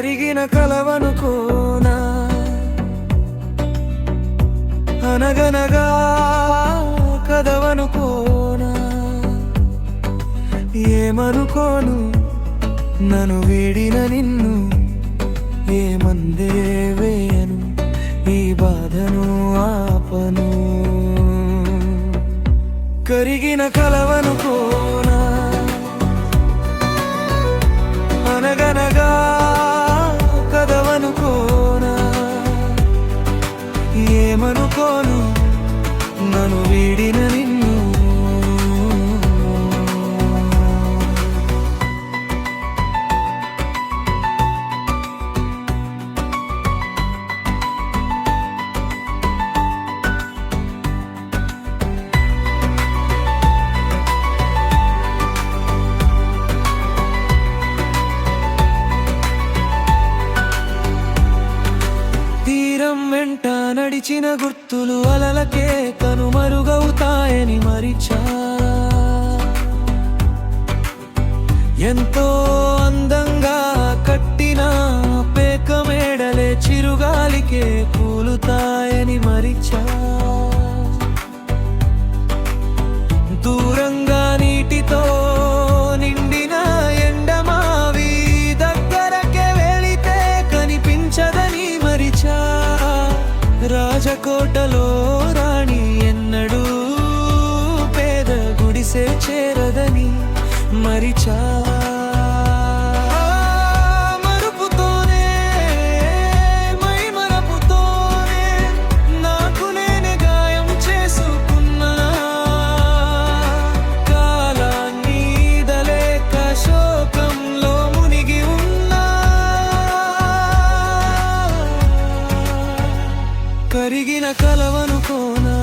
కరిగిన కలవనుకోనా అనగనగా కదవనుకోనా ఏమనుకోను నన్ను వీడిన నిన్ను ఏమందే వేయను ఈ బాధను ఆపను కరిగిన కలవనుకోనా అనగనగా కదవనుకోనా ఏమనుకోను నన్ను వీడిన నిన్ను వెంట నడిచిన గుర్తులు అలలకే కనుమరుగవుతాయని మరిచా ఎంతో అందంగా కట్టిన పేక మేడలే చిరుగాలికే కూలుతాయని మరిచా దూరంగా నీటితో నిండిన ఎండమావి దగ్గరకే వెళితే కనిపించదని మరిచా రాజకోటలో రాణి ఎన్నడూ పేద గుడిసే చేరదని మరిచా మరుపుతోనే మై మరపుతోనే నాకు నేనే గాయం చేసుకున్నా కాలాన్ని దలేక శోకంలో మునిగి ఉన్నా కరిగిన కలవనుకోనా